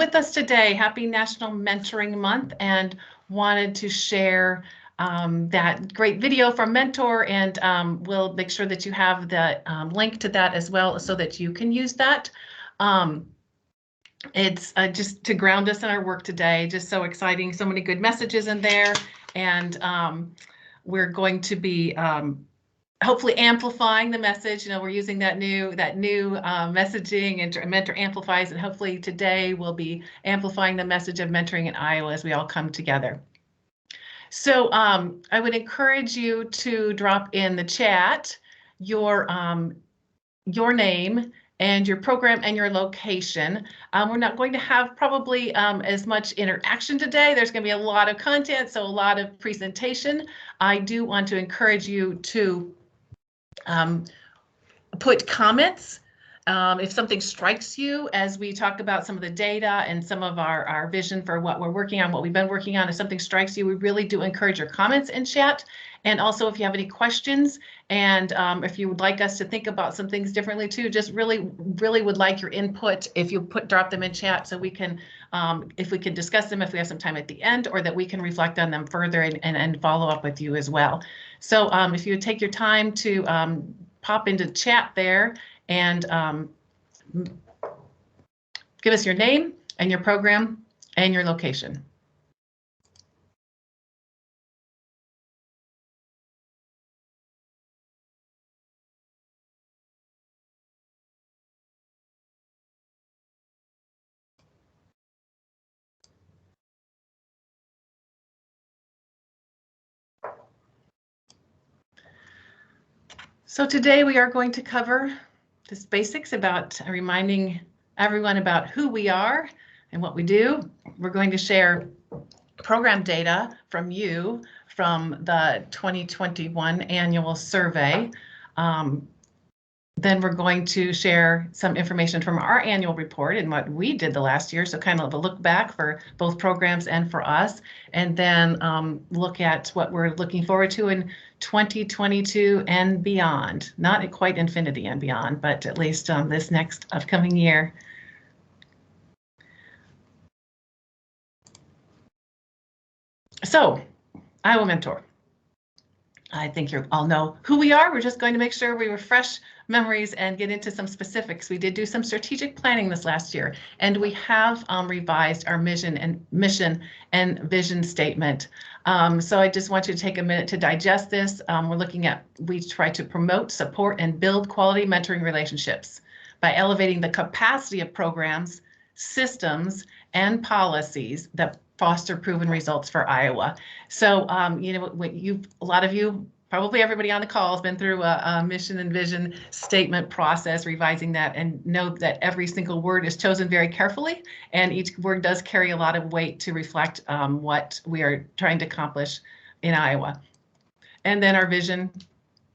with us today. Happy National Mentoring Month, and wanted to share that great video from Mentor, and we'll make sure that you have the link to that as well so that you can use that. It's just to ground us in our work today. Just so exciting, so many good messages in there, and we're going to be hopefully amplifying the message. You know, we're using that new messaging, and Mentor amplifies, and hopefully today we'll be amplifying the message of mentoring in Iowa as we all come together. So I would encourage you to drop in the chat your name and your program and your location. We're not going to have probably as much interaction today. There's going to be a lot of content, so a lot of presentation. I do want to encourage you to put comments if something strikes you as we talk about some of the data and some of our vision for what we're working on, what we've been working on. If something strikes you, we really do encourage your comments in chat. And also, if you have any questions, and if you would like us to think about some things differently too, just really would like your input. If you drop them in chat, so we can, if we can discuss them, if we have some time at the end, or that we can reflect on them further and follow up with you as well. So if you would take your time to pop into chat there and give us your name and your program and your location. So today we are going to cover just basics about reminding everyone about who we are and what we do. We're going to share program data from you from the 2021 annual survey. Then we're going to share some information from our annual report and what we did the last year, so kind of a look back for both programs and for us, and then look at what we're looking forward to in 2022 and beyond. Not quite infinity and beyond, but at least this next upcoming year. So, Iowa Mentor. I think you all know who we are. We're just going to make sure we refresh memories and get into some specifics. We did do some strategic planning this last year, and we have revised our mission and vision statement. So I just want you to take a minute to digest this. We try to promote, support, and build quality mentoring relationships by elevating the capacity of programs, systems, and policies that foster proven results for Iowa. So, you know, a lot of you, probably everybody on the call has been through a mission and vision statement process, revising that, and know that every single word is chosen very carefully, and each word does carry a lot of weight to reflect what we are trying to accomplish in Iowa. And then our vision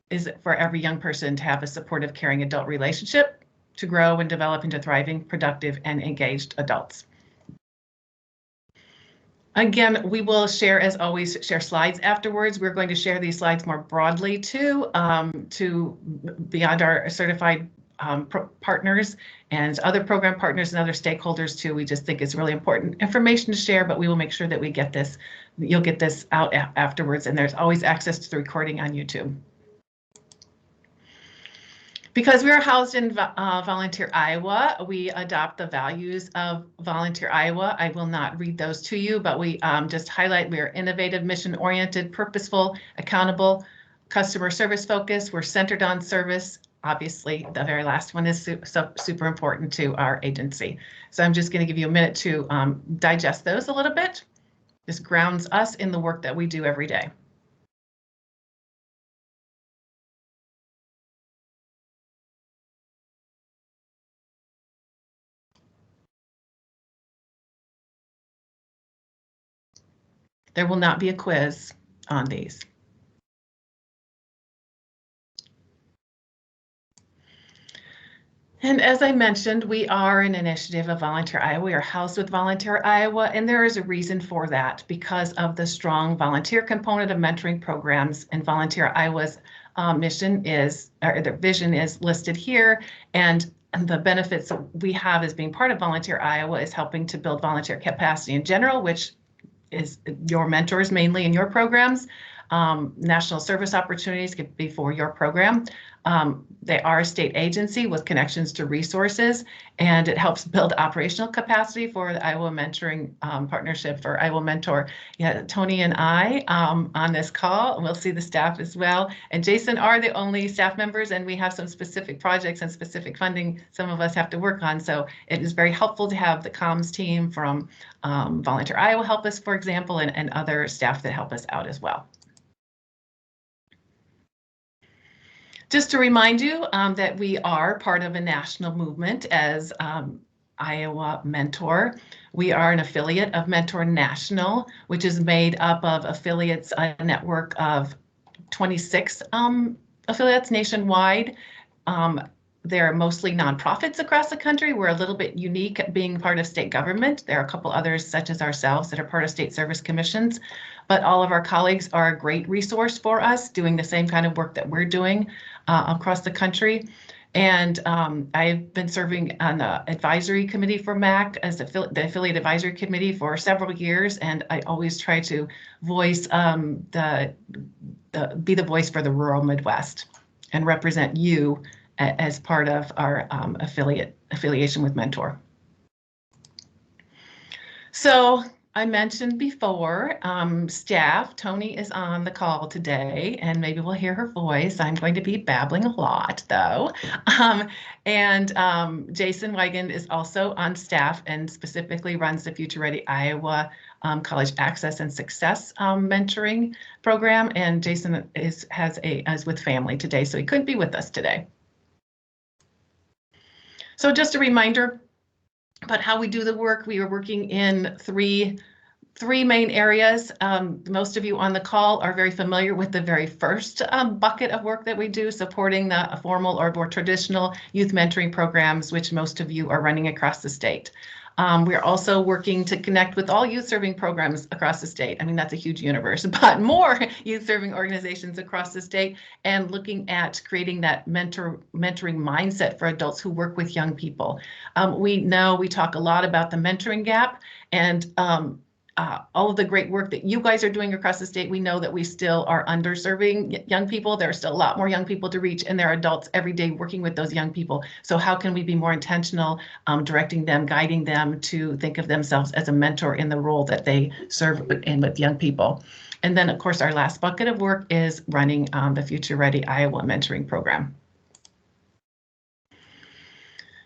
is for every young person to have a supportive, caring adult relationship, to grow and develop into thriving, productive, and engaged adults. Again, we will share, as always, share slides afterwards. We're going to share these slides more broadly too, to beyond our certified partners and other program partners and other stakeholders too. We just think it's really important information to share, but we will make sure that we get this, you'll get this out afterwards, and there's always access to the recording on YouTube. Because we are housed in Volunteer Iowa, we adopt the values of Volunteer Iowa. I will not read those to you, but we just highlight we are innovative, mission-oriented, purposeful, accountable, customer service focused. We're centered on service. Obviously, the very last one is super important to our agency. So I'm just going to give you a minute to digest those a little bit. This grounds us in the work that we do every day. There will not be a quiz on these. And as I mentioned, we are an initiative of Volunteer Iowa. We are housed with Volunteer Iowa, and there is a reason for that because of the strong volunteer component of mentoring programs. And Volunteer Iowa's mission is, or their vision is listed here, and and the benefits that we have as being part of Volunteer Iowa is helping to build volunteer capacity in general, which is your mentors mainly in your programs. National service opportunities could be for your program. They are a state agency with connections to resources, and it helps build operational capacity for the Iowa Mentoring Partnership for Iowa Mentor. Yeah, Tony and I on this call, and we'll see the staff as well. And Jason are the only staff members, and we have some specific projects and specific funding some of us have to work on. So it is very helpful to have the comms team from Volunteer Iowa help us, for example, and other staff that help us out as well. Just to remind you that we are part of a national movement as Iowa Mentor. We are an affiliate of Mentor National, which is made up of affiliates, a network of 26 affiliates nationwide. They're mostly nonprofits across the country. We're a little bit unique being part of state government. There are a couple others such as ourselves that are part of state service commissions, but all of our colleagues are a great resource for us doing the same kind of work that we're doing across the country. And I've been serving on the advisory committee for MAC as the affiliate advisory committee for several years, and I always try to voice be the voice for the rural Midwest and represent you as part of our affiliation with Mentor. So I mentioned before, staff, Tony is on the call today, and maybe we'll hear her voice. I'm going to be babbling a lot though. Jason Weigand is also on staff and specifically runs the Future Ready Iowa College Access and Success mentoring program. And Jason is with family today, so he couldn't be with us today. So just a reminder about how we do the work. We are working in three main areas. Most of you on the call are very familiar with the very first bucket of work that we do, supporting the formal or more traditional youth mentoring programs, which most of you are running across the state. We're also working to connect with all youth serving programs across the state. I mean, that's a huge universe, but more youth serving organizations across the state, and looking at creating that mentoring mindset for adults who work with young people. We talk a lot about the mentoring gap, and all of the great work that you guys are doing across the state. We know that we still are underserving young people. There are still a lot more young people to reach, and there are adults every day working with those young people. So how can we be more intentional, directing them, guiding them to think of themselves as a mentor in the role that they serve in with young people? And then, of course, our last bucket of work is running the Future Ready Iowa Mentoring Program.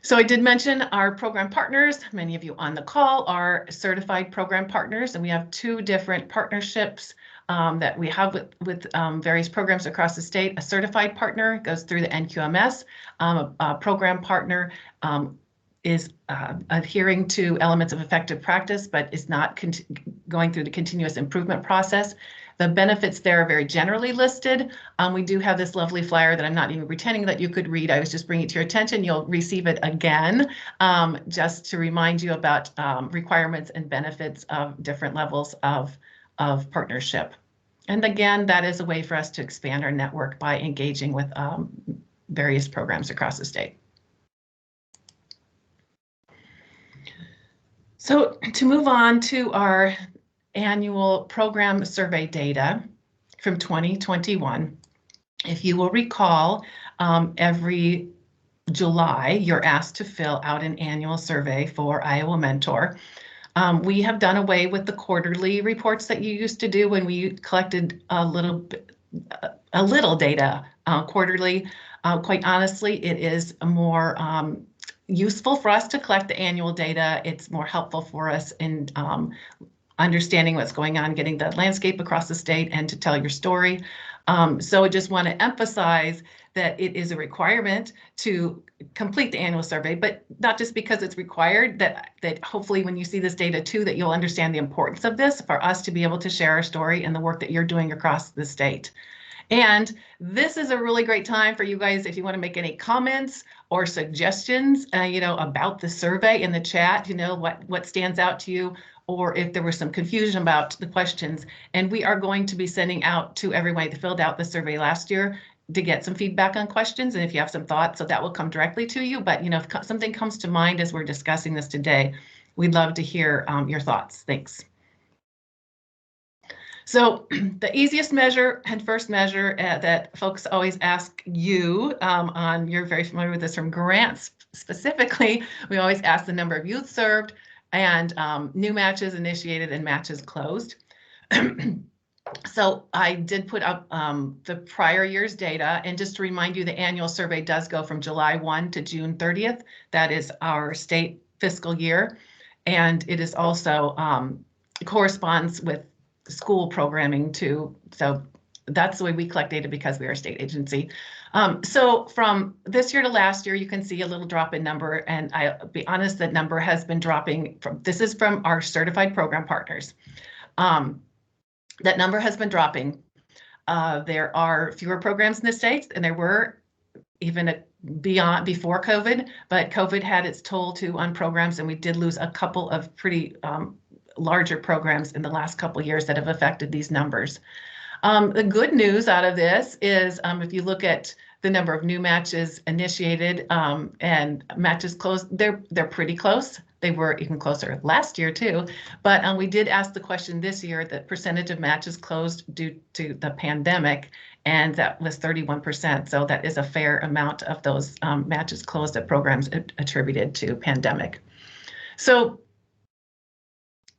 So I did mention our program partners. Many of you on the call are certified program partners, and we have two different partnerships that we have with various programs across the state. A certified partner goes through the NQMS. A program partner is adhering to elements of effective practice, but is not going through the continuous improvement process. The benefits there are very generally listed. We do have this lovely flyer that I'm not even pretending that you could read. I was just bringing it to your attention. You'll receive it again, just to remind you about requirements and benefits of different levels of partnership. And again, that is a way for us to expand our network by engaging with various programs across the state. So to move on to our annual program survey data from 2021. If you will recall, every July, you're asked to fill out an annual survey for Iowa Mentor. We have done away with the quarterly reports that you used to do when we collected a little data quarterly. Quite honestly, it is more useful for us to collect the annual data. It's more helpful for us in understanding what's going on, getting the landscape across the state, and to tell your story. So I just want to emphasize that it is a requirement to complete the annual survey, but not just because it's required, that hopefully when you see this data too, that you'll understand the importance of this for us to be able to share our story and the work that you're doing across the state. And this is a really great time for you guys, if you want to make any comments or suggestions, about the survey in the chat, what stands out to you, or if there was some confusion about the questions. And we are going to be sending out to everyone that filled out the survey last year to get some feedback on questions and if you have some thoughts, so that will come directly to you. But if something comes to mind as we're discussing this today, we'd love to hear your thoughts. Thanks. So the easiest measure and first measure that folks always ask you on, you're very familiar with this from grants specifically, we always ask the number of youth served and new matches initiated and matches closed. So I did put up the prior year's data, and just to remind you, the annual survey does go from July 1 to June 30th. That is our state fiscal year, and it is also corresponds with school programming too. So that's the way we collect data because we are a state agency. So from this year to last year, you can see a little drop in number, and I'll be honest, that number has been dropping this is from our certified program partners. That number has been dropping. There are fewer programs in the states, and there were even before COVID, but COVID had its toll too on programs, and we did lose a couple of pretty larger programs in the last couple of years that have affected these numbers. The good news out of this is if you look at the number of new matches initiated and matches closed, they're pretty close. They were even closer last year too, but we did ask the question this year, the percentage of matches closed due to the pandemic, and that was 31%. So that is a fair amount of those matches closed at programs attributed to pandemic. So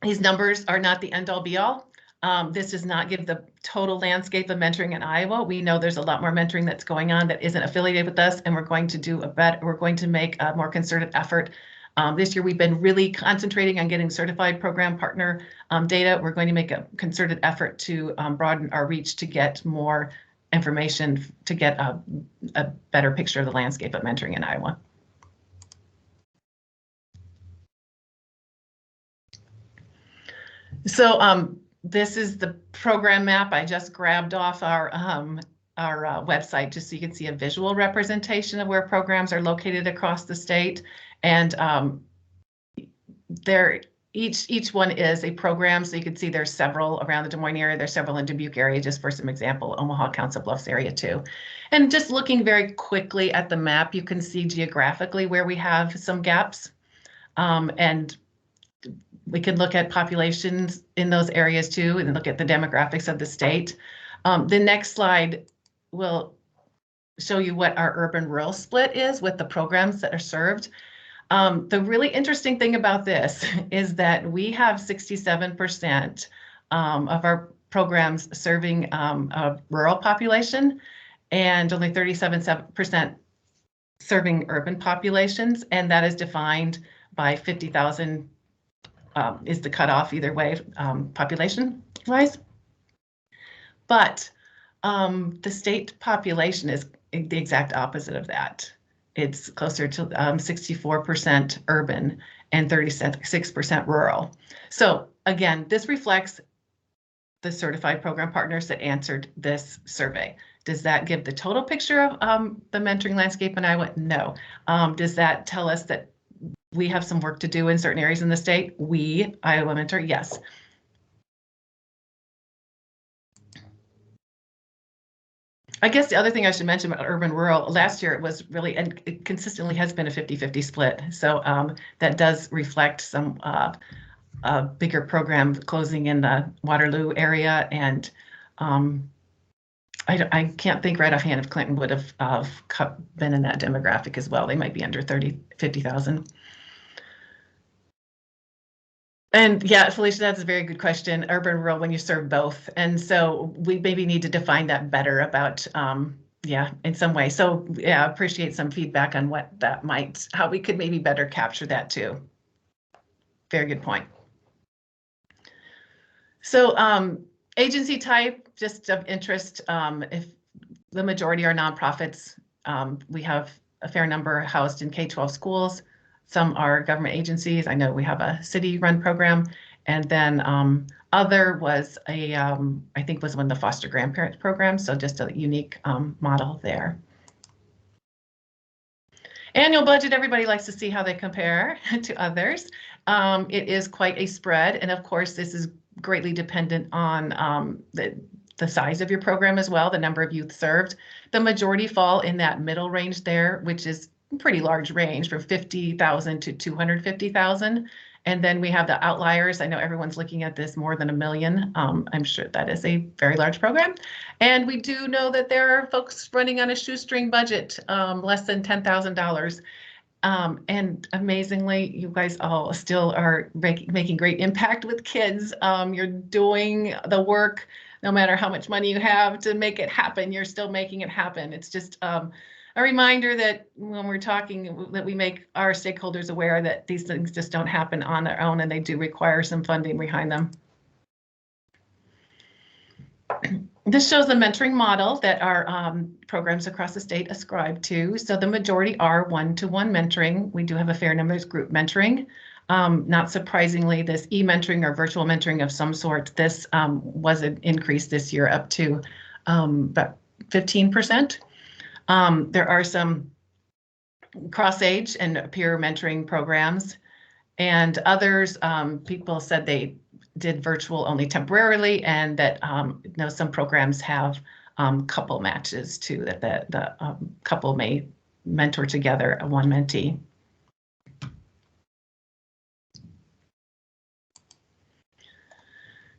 these numbers are not the end all be all. This does not give the total landscape of mentoring in Iowa. We know there's a lot more mentoring that's going on that isn't affiliated with us, and we're going to make a more concerted effort. This year, we've been really concentrating on getting certified program partner data. We're going to make a concerted effort to broaden our reach to get more information, to get a better picture of the landscape of mentoring in Iowa. So this is the program map I just grabbed off our website, just so you can see a visual representation of where programs are located across the state. And each one is a program, so you can see there's several around the Des Moines area. There's several in Dubuque area, just for some example, Omaha, Council Bluffs area too. And just looking very quickly at the map, you can see geographically where we have some gaps. And we can look at populations in those areas too, and look at the demographics of the state. The next slide will show you what our urban-rural split is with the programs that are served. The really interesting thing about this is that we have 67% of our programs serving a rural population, and only 37% serving urban populations, and that is defined by 50,000 is the cutoff either way, population-wise. But the state population is the exact opposite of that. It's closer to 64% urban and 36% rural. So again, this reflects the certified program partners that answered this survey. Does that give the total picture of the mentoring landscape in Iowa? No. Does that tell us that we have some work to do in certain areas in the state? Iowa Mentor, yes. I guess the other thing I should mention about urban rural, last year it was really, and it consistently has been a 50-50 split. So that does reflect some bigger program closing in the Waterloo area. And I can't think right offhand if Clinton would have been in that demographic as well. They might be under 50,000. And yeah, Felicia, that's a very good question. Urban, rural, when you serve both. And so we maybe need to define that better about, yeah, in some way. So yeah, I appreciate some feedback on what that might, how we could maybe better capture that too. Very good point. So agency type, just of interest, if the majority are nonprofits, we have a fair number housed in K-12 schools. Some are government agencies. I know we have a city-run program, and then other was a, I think was one of the foster grandparents program. So just a unique model there. Annual budget, everybody likes to see how they compare to others. It is quite a spread, and of course, this is greatly dependent on the size of your program as well, the number of youth served. The majority fall in that middle range there, which is a pretty large range from 50,000 to 250,000. And then we have the outliers. I know everyone's looking at this more than $1 million. I'm sure that is a very large program. And we do know that there are folks running on a shoestring budget, less than $10,000. And amazingly, you guys all still are making great impact with kids. You're doing the work, no matter how much money you have to make it happen, you're still making it happen. It's just a reminder that when we're talking, that we make our stakeholders aware that these things just don't happen on their own, and they do require some funding behind them. This shows the mentoring model that our programs across the state ascribe to. So the majority are one-to-one mentoring. We do have a fair number of group mentoring. Not surprisingly, this e-mentoring or virtual mentoring of some sort, this was an increase this year up to about 15%. There are some cross-age and peer mentoring programs, and others, people said they did virtual only temporarily, and that some programs have couple matches too, that the couple may mentor together, one mentee.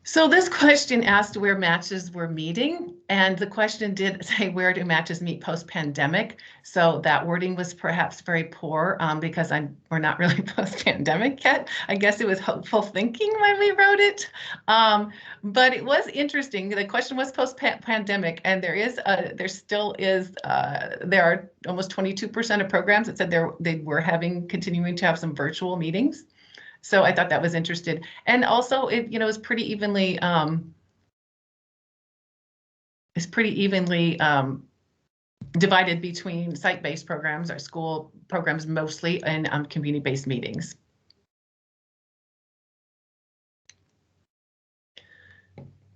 So this question asked where matches were meeting, and the question did say, where do matches meet post-pandemic? So that wording was perhaps very poor because we're not really post-pandemic yet. I guess it was hopeful thinking when we wrote it, but it was interesting. The question was post-pandemic, and there are almost 22% of programs that said they were continuing to have some virtual meetings. So I thought that was interesting, and also it was pretty evenly divided between site-based programs or school programs mostly, and community-based meetings.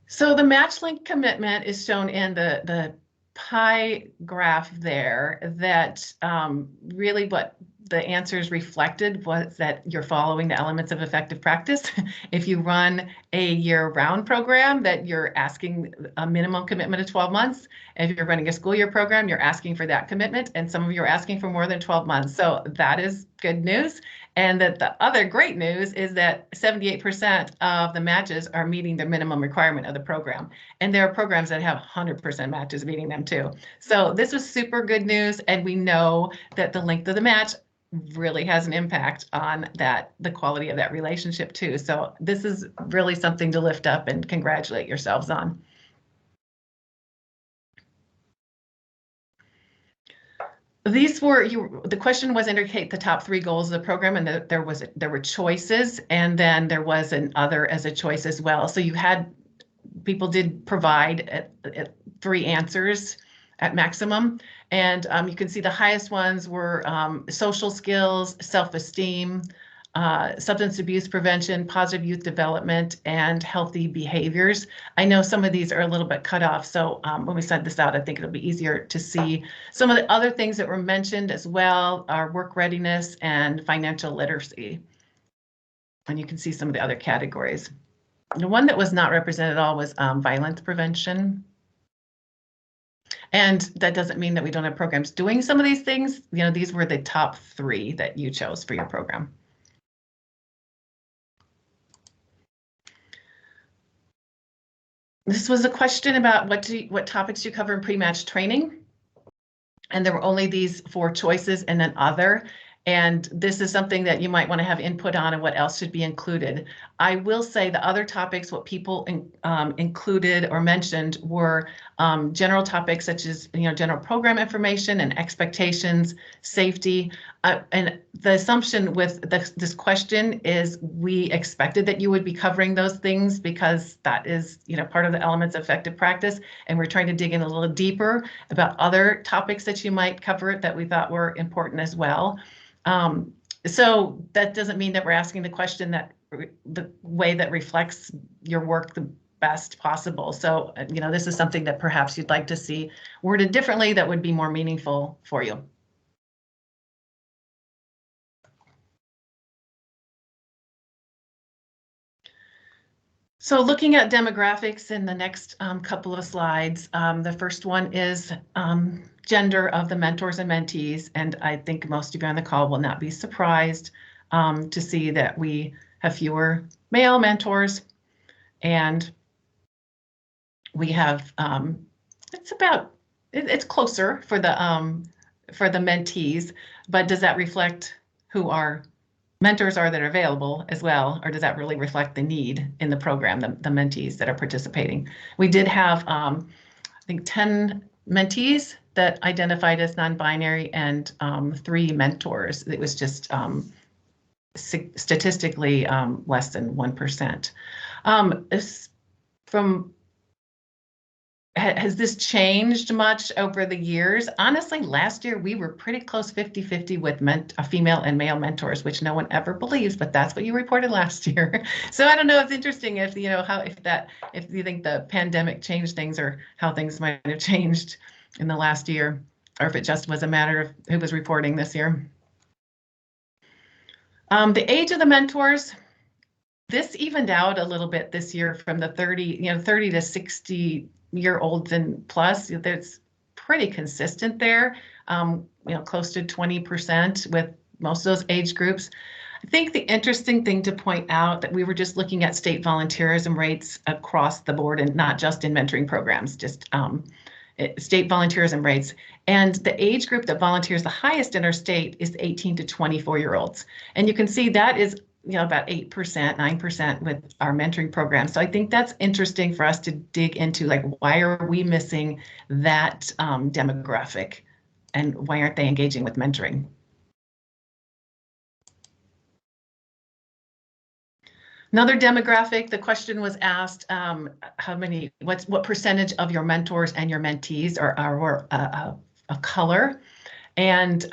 So the MatchLink commitment is shown in the pie graph there. That really what the answers reflected was that you're following the elements of effective practice. If you run a year-round program, that you're asking a minimum commitment of 12 months. If you're running a school year program, you're asking for that commitment, and some of you are asking for more than 12 months. So that is good news. And that the other great news is that 78% of the matches are meeting the minimum requirement of the program. And there are programs that have 100% matches meeting them too. So this was super good news, and we know that the length of the match really has an impact on the quality of that relationship too. So this is really something to lift up and congratulate yourselves on. These were the question was indicate the top 3 goals of the program, and there were choices, and then there was an other as a choice as well. So people did provide 3 answers at maximum, and you can see the highest ones were social skills, self-esteem, substance abuse prevention, positive youth development, and healthy behaviors. I know some of these are a little bit cut off, so when we send this out, I think it'll be easier to see. Some of the other things that were mentioned as well are work readiness and financial literacy. And you can see some of the other categories. The one that was not represented at all was violence prevention. And that doesn't mean that we don't have programs doing some of these things. These were the top 3 that you chose for your program. This was a question about what topics you cover in pre-match training. And there were only these 4 choices and then other. And this is something that you might want to have input on and what else should be included. I will say the other topics, what people included or mentioned were general topics such as general program information and expectations, safety. And the assumption with this question is we expected that you would be covering those things because that is part of the elements of effective practice. And we're trying to dig in a little deeper about other topics that you might cover that we thought were important as well. So that doesn't mean that we're asking the question that the way that reflects your work the best possible. So, this is something that perhaps you'd like to see worded differently that would be more meaningful for you. So looking at demographics in the next couple of slides, the first one is gender of the mentors and mentees. And I think most of you on the call will not be surprised to see that we have fewer male mentors, and we have it's closer for the mentees, but does that reflect who our mentors are that are available as well, or does that really reflect the need in the program, the mentees that are participating? We did have, I think, 10 mentees that identified as non-binary and 3 mentors. It was just statistically less than 1%. Has this changed much over the years? Honestly, last year we were pretty close 50-50 with female and male mentors, which no one ever believes, but that's what you reported last year. So I don't know, it's interesting if if you think the pandemic changed things, or how things might have changed in the last year, or if it just was a matter of who was reporting this year. The age of the mentors, this evened out a little bit this year from the 30 to 60-year-olds and plus. That's pretty consistent there, close to 20% with most of those age groups. I think the interesting thing to point out that we were just looking at state volunteerism rates across the board, and not just in mentoring programs, just state volunteerism rates. And the age group that volunteers the highest in our state is 18 to 24-year-olds. And you can see that is about 8%, 9% with our mentoring program. So I think that's interesting for us to dig into, like, why are we missing that demographic, and why aren't they engaging with mentoring? Another demographic, the question was asked, what percentage of your mentors and your mentees are of color? And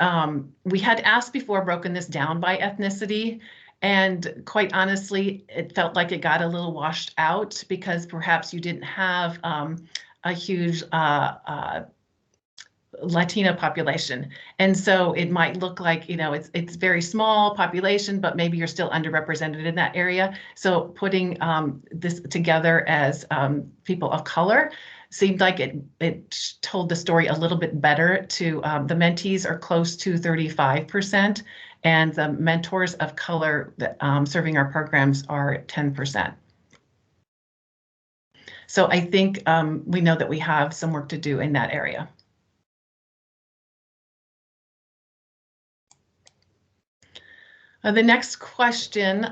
we had asked before, broken this down by ethnicity. And quite honestly, it felt like it got a little washed out, because perhaps you didn't have a huge Latino population. And so it might look like, it's very small population, but maybe you're still underrepresented in that area. So putting this together as people of color seemed like it told the story a little bit better. To the mentees are close to 35%, and the mentors of color that serving our programs are 10%. So I think we know that we have some work to do in that area. The next question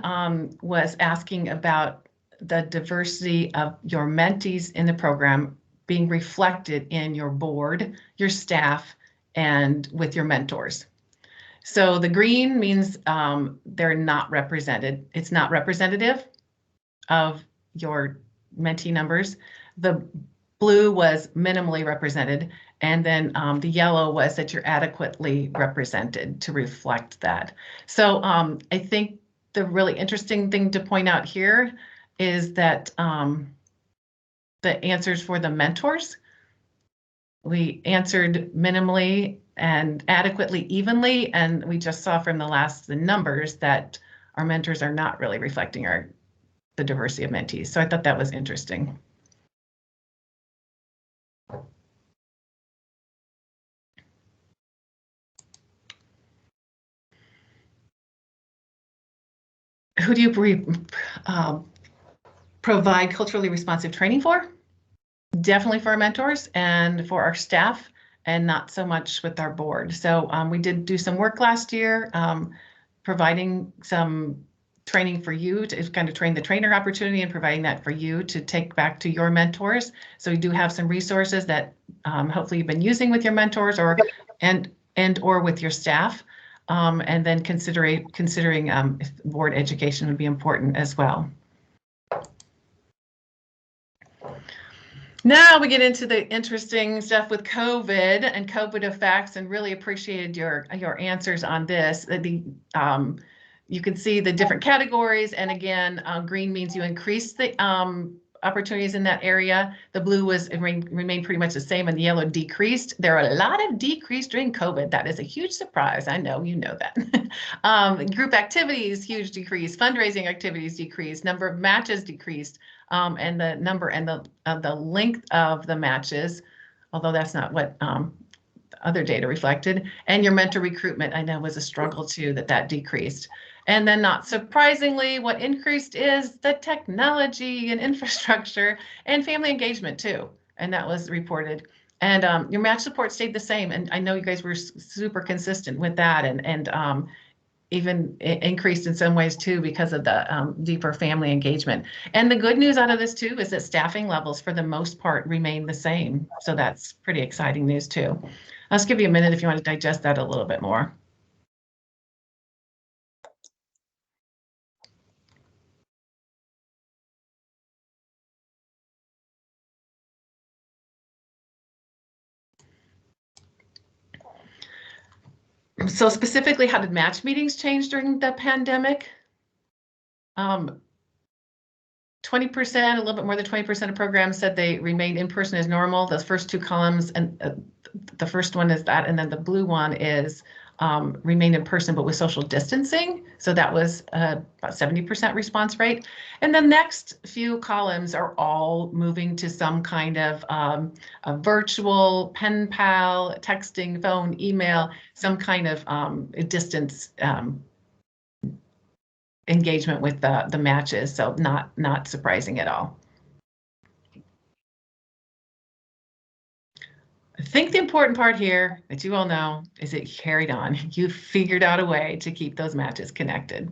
was asking about the diversity of your mentees in the program being reflected in your board, your staff, and with your mentors. So the green means they're not represented. It's not representative of your mentee numbers. The blue was minimally represented, and then the yellow was that you're adequately represented to reflect that. So I think the really interesting thing to point out here is that the answers for the mentors, we answered minimally and adequately evenly, and we just saw from the numbers that our mentors are not really reflecting the diversity of mentees. So I thought that was interesting. Who do you provide culturally responsive training for? Definitely for our mentors and for our staff, and not so much with our board. So we did do some work last year, providing some training for you to kind of train the trainer opportunity, and providing that for you to take back to your mentors. So we do have some resources that hopefully you've been using with your mentors, or with your staff. And then considering board education would be important as well. Now we get into the interesting stuff with COVID and COVID effects, and really appreciated your answers on this. You can see the different categories, and again, green means you increase the opportunities in that area. The blue remained pretty much the same, and the yellow decreased. There are a lot of decreased during COVID. That is a huge surprise. I know you know that. Group activities, huge decrease. Fundraising activities decreased. Number of matches decreased, and the number and the length of the matches, although that's not what other data reflected. And your mentor recruitment, I know, was a struggle too, that decreased. And then not surprisingly, what increased is the technology and infrastructure and family engagement too. And that was reported. And your match support stayed the same. And I know you guys were super consistent with that, and even increased in some ways too because of the deeper family engagement. And the good news out of this too is that staffing levels for the most part remain the same. So that's pretty exciting news too. I'll just give you a minute if you want to digest that a little bit more. So specifically, how did match meetings change during the pandemic? 20%, a little bit more than 20% of programs said they remained in person as normal. Those first two columns, and the first one is that, and then the blue one is remained in person, but with social distancing. So that was about 70% response rate. And the next few columns are all moving to some kind of a virtual, pen pal, texting, phone, email, some kind of distance engagement with the matches. So not surprising at all. I think the important part here that you all know is it carried on. You figured out a way to keep those matches connected.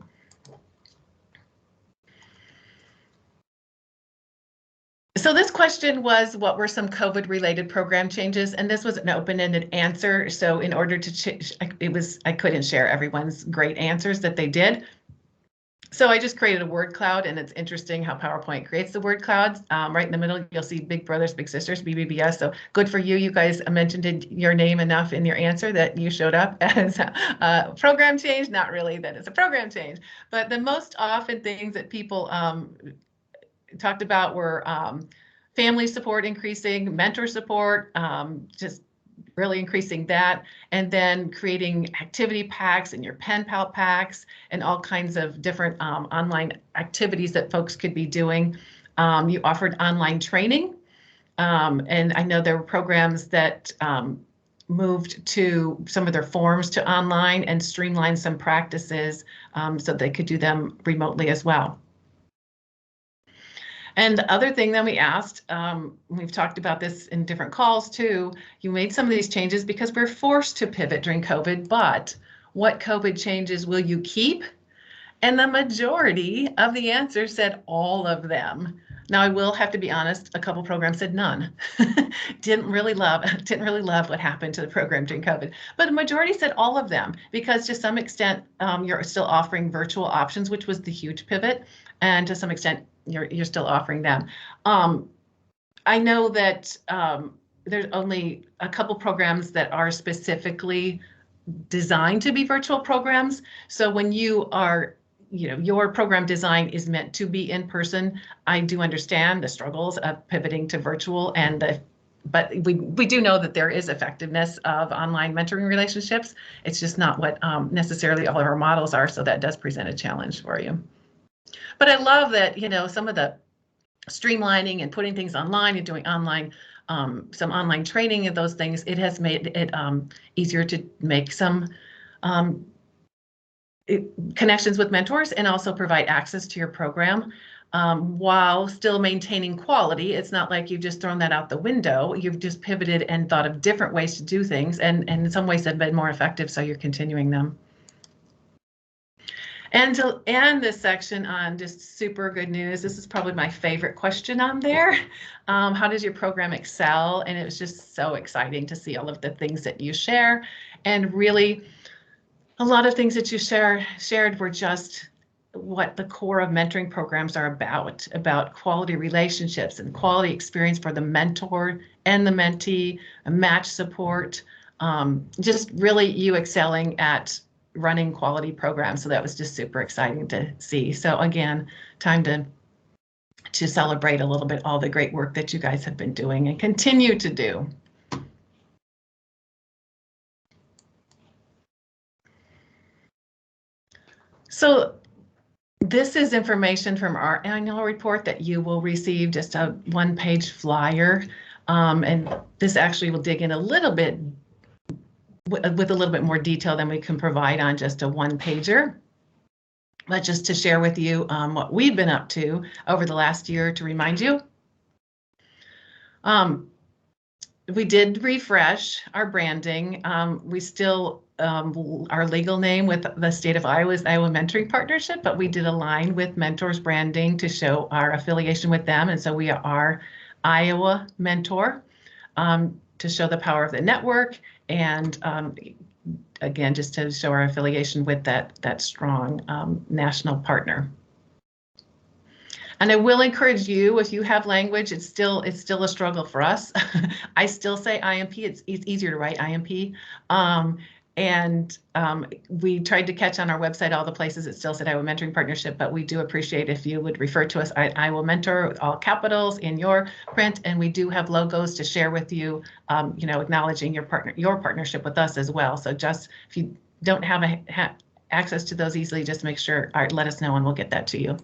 So this question was, what were some COVID-related program changes? And this was an open-ended answer. So in order to I couldn't share everyone's great answers that they did. So I just created a word cloud, and it's interesting how PowerPoint creates the word clouds. Right in the middle, you'll see Big Brothers Big Sisters, BBBS. So good for you. You guys mentioned your name enough in your answer that you showed up as a program change. Not really that it's a program change, but the most often things that people talked about were family support increasing, mentor support, just really increasing that, and then creating activity packs and your pen pal packs and all kinds of different online activities that folks could be doing. You offered online training, and I know there were programs that moved to some of their forms to online and streamlined some practices so they could do them remotely as well. And the other thing that we asked, we've talked about this in different calls too, you made some of these changes because we're forced to pivot during COVID, but what COVID changes will you keep? And the majority of the answers said all of them. Now I will have to be honest, a couple programs said none. didn't really love what happened to the program during COVID, but the majority said all of them because to some extent you're still offering virtual options, which was the huge pivot, and to some extent you're still offering them. I know that there's only a couple programs that are specifically designed to be virtual programs. So when you are, your program design is meant to be in person, I do understand the struggles of pivoting to virtual, but we do know that there is effectiveness of online mentoring relationships. It's just not what necessarily all of our models are. So that does present a challenge for you. But I love that, some of the streamlining and putting things online and doing online, some online training of those things, it has made it easier to make some connections with mentors and also provide access to your program while still maintaining quality. It's not like you've just thrown that out the window. You've just pivoted and thought of different ways to do things, and in some ways have been more effective, so you're continuing them. And to end this section on just super good news, this is probably my favorite question on there. How does your program excel? And it was just so exciting to see all of the things that you share. And really, a lot of things that you shared were just what the core of mentoring programs are about quality relationships and quality experience for the mentor and the mentee, match support, just really you excelling at running quality programs. So that was just super exciting to see. So again, time to to celebrate a little bit all the great work that you guys have been doing and continue to do. So this is information from our annual report that you will receive, just a one-page flyer. And this actually will dig in a little bit with a little bit more detail than we can provide on just a one-pager. But just to share with you what we've been up to over the last year to remind you. We did refresh our branding. We still, our legal name with the state of Iowa is Iowa Mentoring Partnership, but we did align with Mentors branding to show our affiliation with them. And so we are Iowa Mentor to show the power of the network, and again, just to show our affiliation with that strong national partner. And I will encourage you, if you have language, it's still a struggle for us. I still say IMP. It's easier to write IMP. We tried to catch on our website all the places it still said Iowa Mentoring Partnership, but we do appreciate if you would refer to us Iowa Mentor with all capitals in your print, and we do have logos to share with you, acknowledging your partnership with us as well. So just if you don't have access to those easily, just make sure, let us know and we'll get that to you.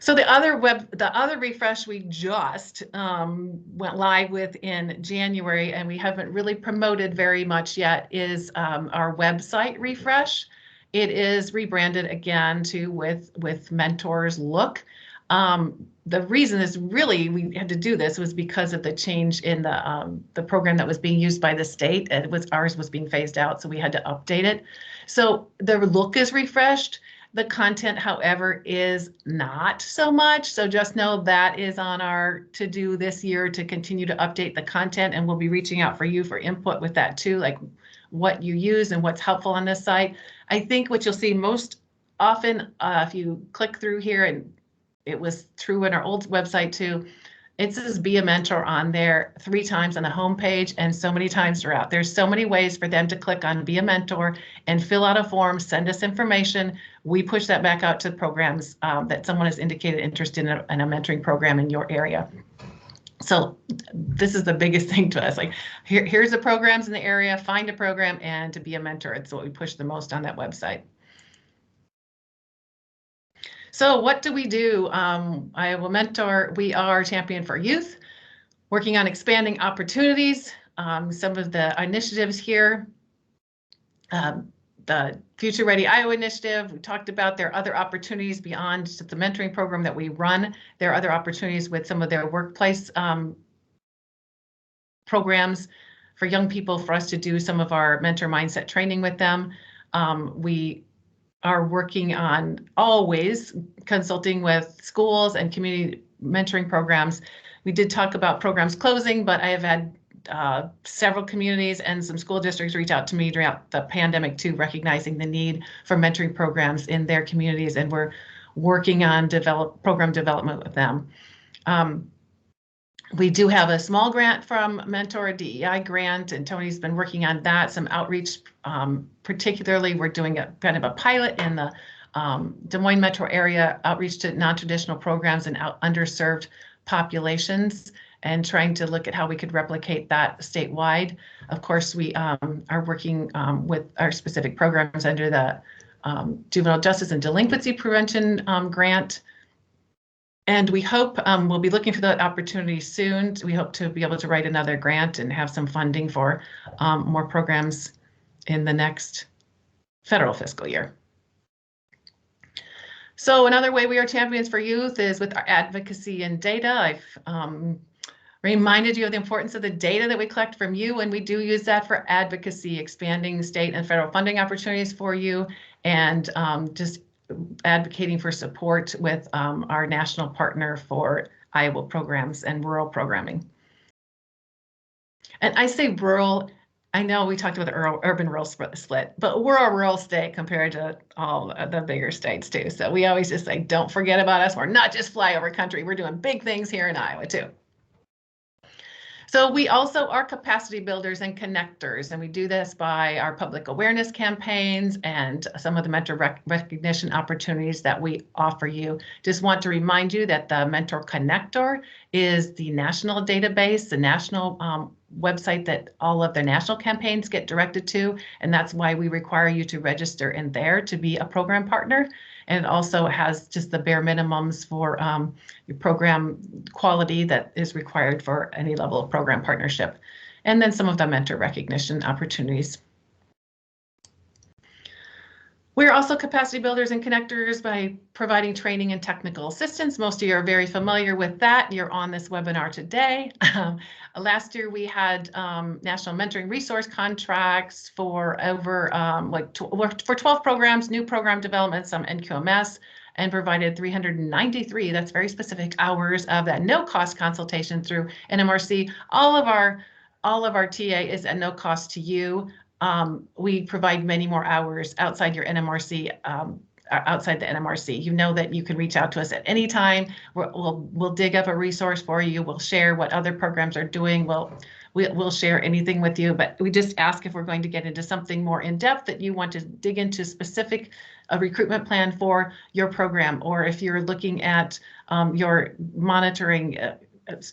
So the other refresh we just went live with in January, and we haven't really promoted very much yet, is our website refresh. It is rebranded again to with Mentors Look. The reason is really we had to do this was because of the change in the program that was being used by the state. Ours was being phased out, so we had to update it. So the look is refreshed. The content, however, is not so much. So just know that is on our to-do this year, to continue to update the content, and we'll be reaching out for you for input with that too, like what you use and what's helpful on this site. I think what you'll see most often, if you click through here, and it was true in our old website too, it says Be a Mentor on there 3 times on the homepage and so many times throughout. There's so many ways for them to click on Be a Mentor and fill out a form, send us information. We push that back out to programs that someone has indicated interest in a mentoring program in your area. So this is the biggest thing to us. Like here's the programs in the area, find a program and to be a mentor. It's what we push the most on that website. So what do we do? Iowa Mentor, we are Champion for Youth, working on expanding opportunities. Some of the initiatives here, the Future Ready Iowa Initiative, we talked about. There are other opportunities beyond just the mentoring program that we run. There are other opportunities with some of their workplace programs for young people, for us to do some of our mentor mindset training with them. We are working on always consulting with schools and community mentoring programs. We did talk about programs closing, but I have had several communities and some school districts reach out to me throughout the pandemic too, recognizing the need for mentoring programs in their communities, and we're working on program development with them. We do have a small grant from Mentor, a DEI grant, and Tony's been working on that. Some outreach, particularly we're doing a kind of a pilot in the Des Moines metro area, outreach to non-traditional programs and underserved populations, and trying to look at how we could replicate that statewide. Of course, we are working with our specific programs under the Juvenile Justice and Delinquency Prevention grant. And we hope we'll be looking for that opportunity soon. We hope to be able to write another grant and have some funding for more programs in the next federal fiscal year. So another way we are champions for youth is with our advocacy and data. I've reminded you of the importance of the data that we collect from you, and we do use that for advocacy, expanding state and federal funding opportunities for you, and just advocating for support with our national partner for Iowa programs and rural programming. And I say rural, I know we talked about the urban-rural split, but we're a rural state compared to all the bigger states too. So we always just say, don't forget about us. We're not just flyover country. We're doing big things here in Iowa too. So we also are capacity builders and connectors, and we do this by our public awareness campaigns and some of the mentor recognition opportunities that we offer you. Just want to remind you that the Mentor Connector is the national database, the national website that all of the national campaigns get directed to, and that's why we require you to register in there to be a program partner. And it also has just the bare minimums for your program quality that is required for any level of program partnership. And then some of the mentor recognition opportunities. We're also capacity builders and connectors by providing training and technical assistance. Most of you are very familiar with that. You're on this webinar today. Last year we had national mentoring resource contracts for over for 12 programs, new program development, some NQMS, and provided 393, that's very specific, hours of that no-cost consultation through NMRC. All of our TA is at no cost to you. We provide many more hours outside your NMRC, outside the NMRC. You know that you can reach out to us at any time. We'll dig up a resource for you. We'll share what other programs are doing. We'll share anything with you, but we just ask if we're going to get into something more in depth that you want to dig into specific recruitment plan for your program, or if you're looking at your monitoring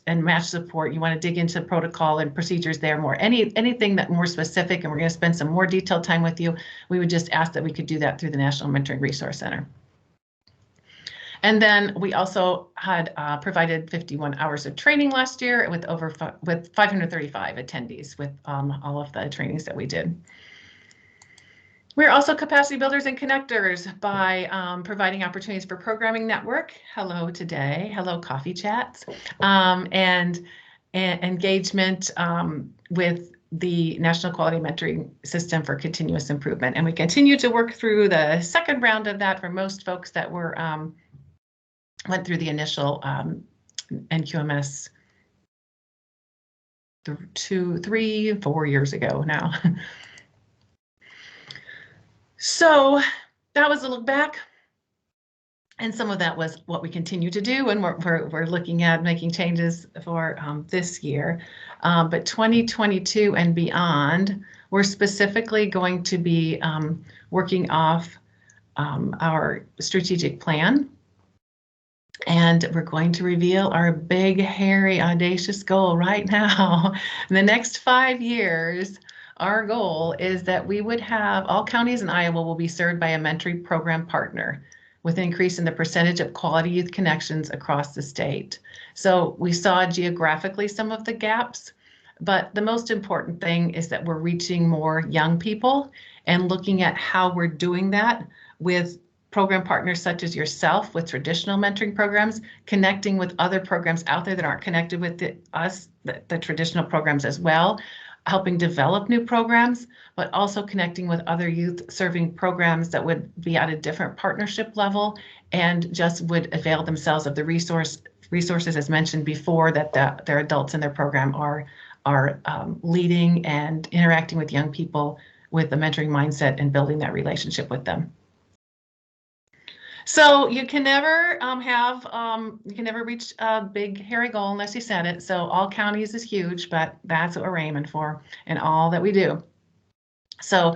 and match support, you want to dig into protocol and procedures there more, anything that more specific, and we're going to spend some more detailed time with you, we would just ask that we could do that through the National Mentoring Resource Center. And then we also had provided 51 hours of training last year with 535 attendees with all of the trainings that we did. We're also capacity builders and connectors by providing opportunities for programming network. Hello today, hello coffee chats, and engagement with the National Quality Mentoring System for continuous improvement. And we continue to work through the second round of that for most folks that were went through the initial NQMS 3, 4 years ago now. So that was a look back, and some of that was what we continue to do, and we're looking at making changes for this year. But 2022 and beyond, we're specifically going to be working off our strategic plan, and we're going to reveal our big, hairy, audacious goal right now. In the next 5 years, our goal is that we would have all counties in Iowa will be served by a mentoring program partner, with an increase in the percentage of quality youth connections across the state. So we saw geographically some of the gaps, but the most important thing is that we're reaching more young people and looking at how we're doing that with program partners such as yourself with traditional mentoring programs, connecting with other programs out there that aren't connected with the traditional programs as well, helping develop new programs, but also connecting with other youth serving programs that would be at a different partnership level and just would avail themselves of the resources as mentioned before, that their adults in their program are leading and interacting with young people with the mentoring mindset and building that relationship with them. So you can never reach a big hairy goal unless you set it. So all counties is huge, but that's what we're aiming for in all that we do. So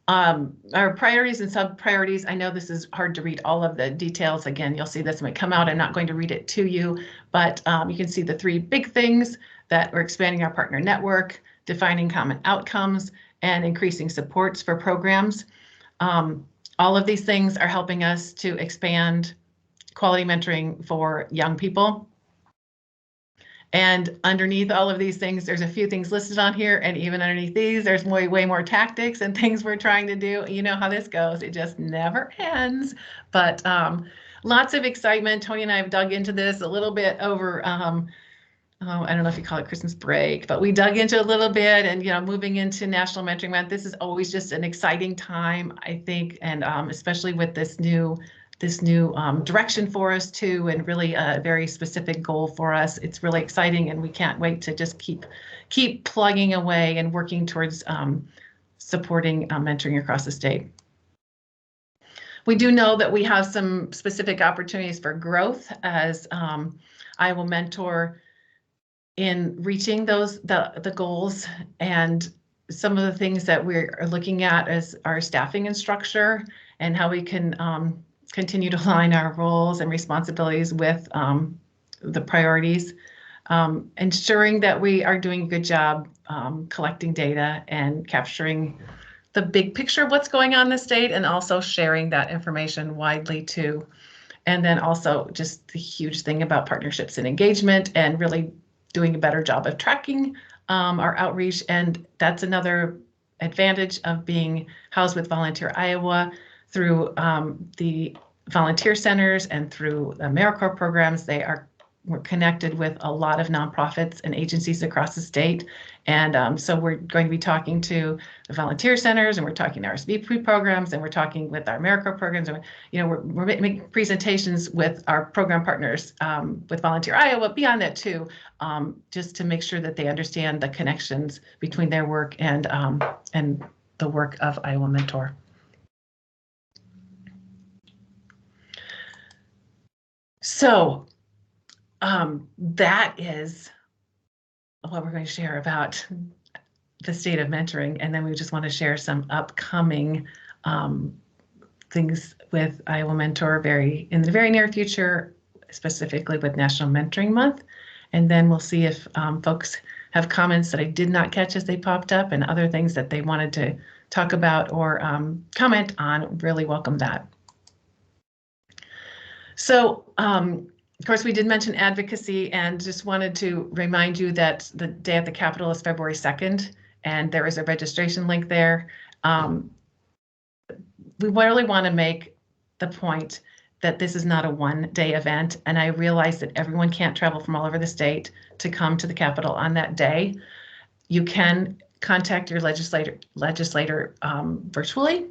our priorities and sub priorities, I know this is hard to read all of the details. Again, you'll see this when it come out. I'm not going to read it to you, but you can see the 3 big things that we're expanding our partner network, defining common outcomes, and increasing supports for programs. All of these things are helping us to expand quality mentoring for young people. And underneath all of these things, there's a few things listed on here, and even underneath these, there's way more tactics and things we're trying to do. You know how this goes, it just never ends. But lots of excitement. Tony and I have dug into this a little bit over I don't know if you call it Christmas break, but we dug into a little bit, and moving into National Mentoring Month, this is always just an exciting time, I think, and especially with this new direction for us too, and really a very specific goal for us. It's really exciting, and we can't wait to just keep plugging away and working towards supporting mentoring across the state. We do know that we have some specific opportunities for growth as Iowa Mentor in reaching the goals. And some of the things that we're looking at is our staffing and structure and how we can continue to align our roles and responsibilities with the priorities, ensuring that we are doing a good job collecting data and capturing the big picture of what's going on in the state, and also sharing that information widely too. And then also just the huge thing about partnerships and engagement, and really doing a better job of tracking our outreach. And that's another advantage of being housed with Volunteer Iowa through the volunteer centers and through the AmeriCorps programs. We're connected with a lot of nonprofits and agencies across the state. And so we're going to be talking to the volunteer centers, and we're talking to our RSVP programs, and we're talking with our AmeriCorps programs. And, we're making presentations with our program partners with Volunteer Iowa, beyond that too, just to make sure that they understand the connections between their work and the work of Iowa Mentor. So that is what we're going to share about the state of mentoring. And then we just want to share some upcoming things with Iowa Mentor in the very near future, specifically with National Mentoring Month. And then we'll see if folks have comments that I did not catch as they popped up, and other things that they wanted to talk about or comment on. Really welcome that. So, of course, we did mention advocacy, and just wanted to remind you that the Day at the Capitol is February 2nd, and there is a registration link there. We really want to make the point that this is not a one-day event, and I realize that everyone can't travel from all over the state to come to the Capitol on that day. You can contact your legislator virtually,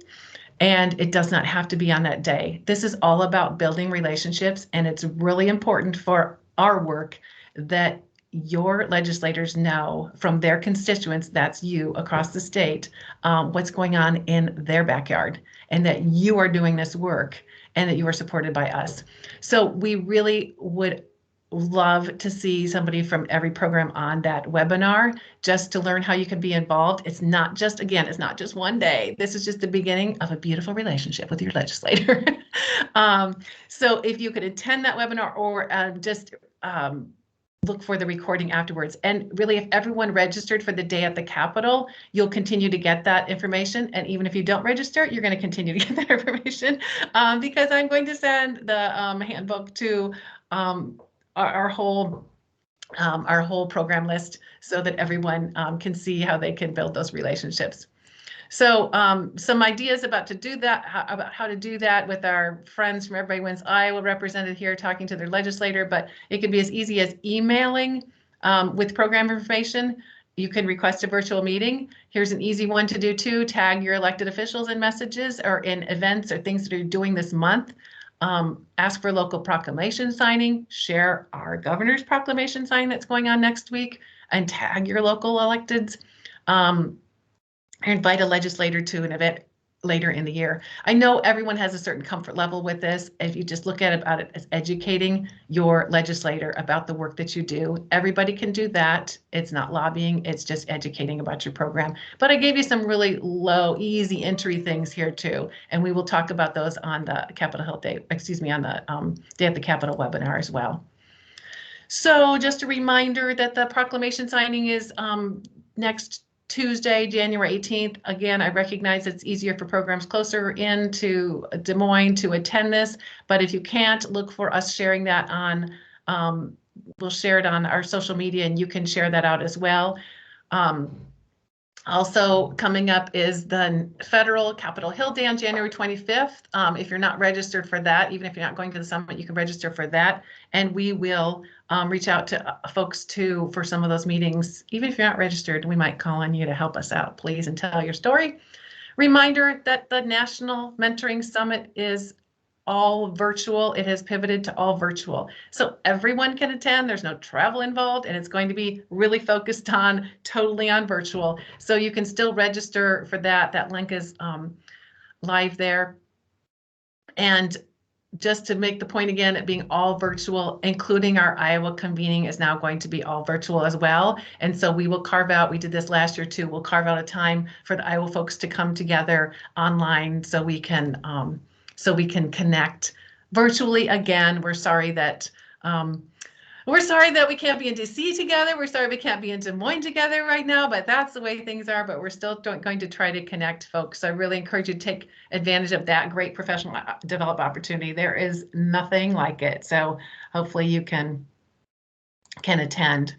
and it does not have to be on that day. This is all about building relationships, and it's really important for our work that your legislators know from their constituents, that's you across the state, what's going on in their backyard, and that you are doing this work and that you are supported by us. So we really would love to see somebody from every program on that webinar, just to learn how you can be involved. It's not just, again, it's not just one day. This is just the beginning of a beautiful relationship with your legislator. So if you could attend that webinar, or just look for the recording afterwards. And really, if everyone registered for the Day at the Capitol, you'll continue to get that information. And even if you don't register, you're going to continue to get that information, because I'm going to send the handbook to our whole program list, so that everyone can see how they can build those relationships. So some ideas about how to do that with our friends from Everybody Wins Iowa represented here, talking to their legislator. But it could be as easy as emailing with program information. You can request a virtual meeting. Here's an easy one to do too. Tag your elected officials in messages or in events or things that you're doing this month. Ask for local proclamation signing, share our governor's proclamation signing that's going on next week, and tag your local electeds. Invite a legislator to an event later in the year. I know everyone has a certain comfort level with this. If you just look at it as educating your legislator about the work that you do, everybody can do that. It's not lobbying, it's just educating about your program. But I gave you some really low, easy entry things here too, and we will talk about those on the Capitol Hill Day, on the Day at the Capitol webinar as well. So just a reminder that the proclamation signing is next Tuesday, January 18th. Again, I recognize it's easier for programs closer into Des Moines to attend this, but if you can't, look for us sharing that on, we'll share it on our social media, and you can share that out as well. Also coming up is the federal Capitol Hill Day on January 25th. If you're not registered for that, even if you're not going to the summit, you can register for that. And we will reach out to folks too for some of those meetings. Even if you're not registered, we might call on you to help us out, please, and tell your story. Reminder that the National Mentoring Summit is all virtual. It has pivoted to all virtual. So everyone can attend. There's no travel involved, and it's going to be really focused on totally on virtual. So you can still register for that. That link is live there. And just to make the point again, it being all virtual, including our Iowa convening is now going to be all virtual as well. And so we will carve out, we did this last year too, we'll carve out a time for the Iowa folks to come together online so we can connect virtually again. We're sorry that we can't be in DC together. We're sorry we can't be in Des Moines together right now, but that's the way things are. But we're still going to try to connect folks. So I really encourage you to take advantage of that great professional develop opportunity. There is nothing like it. So hopefully you can attend.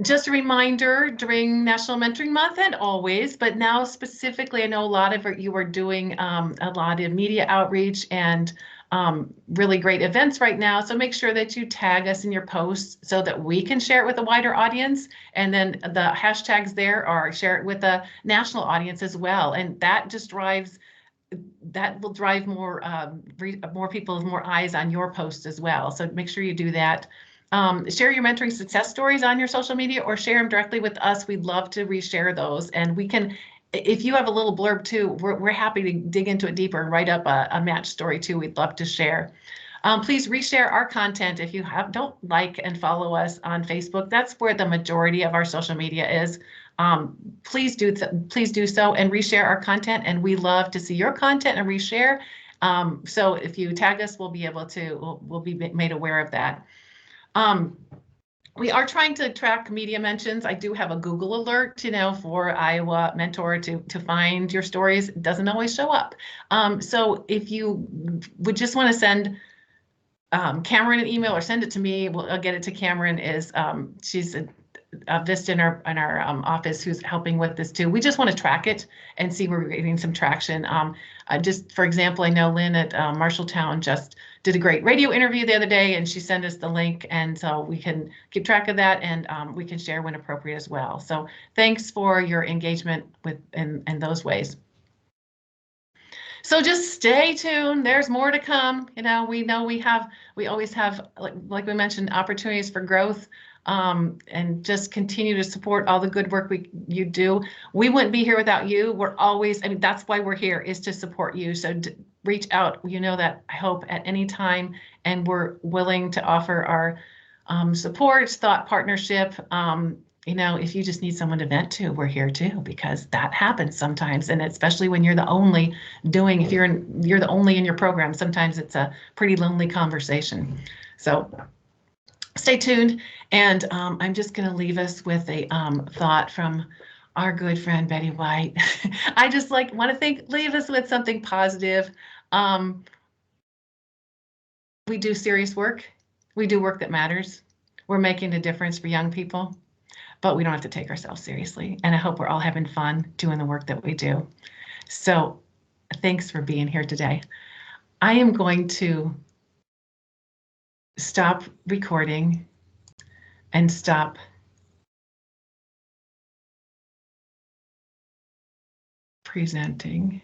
Just a reminder during National Mentoring Month and always, but now specifically, I know a lot of you are doing a lot of media outreach and really great events right now. So make sure that you tag us in your posts so that we can share it with a wider audience. And then the hashtags there are share it with a national audience as well. And that just will drive more people, more eyes on your posts as well. So make sure you do that. Share your mentoring success stories on your social media or share them directly with us. We'd love to reshare those. And we can, if you have a little blurb too, we're happy to dig into it deeper and write up a match story too. We'd love to share. Please reshare our content if you don't like and follow us on Facebook. That's where the majority of our social media is. Please do so and reshare our content. And we love to see your content and reshare. So if you tag us, we'll be able to, we'll be made aware of that. We are trying to track media mentions. I do have a Google alert, for Iowa Mentor to find your stories. It doesn't always show up. So if you would just want to send Cameron an email or send it to me, I'll get it to Cameron. She's a Vista in our office who's helping with this too. We just want to track it and see where we're getting some traction. Just for example, I know Lynn at Marshalltown just did a great radio interview the other day, and she sent us the link, and so we can keep track of that, and we can share when appropriate as well. So thanks for your engagement in those ways. So just stay tuned. There's more to come. We always have, like we mentioned, opportunities for growth. And just continue to support all the good work you do. We wouldn't be here without you. We're always, that's why we're here, is to support you. So reach out, that I hope at any time, and we're willing to offer our support, thought partnership. If you just need someone to vent to, we're here too, because that happens sometimes. And especially when you're the only if you're the only in your program, sometimes it's a pretty lonely conversation. So stay tuned, and I'm just going to leave us with a thought from our good friend Betty White. I just want to leave us with something positive. We do serious work. We do work that matters. We're making a difference for young people, but we don't have to take ourselves seriously. And I hope we're all having fun doing the work that we do. So thanks for being here today. I am going to stop recording and stop presenting.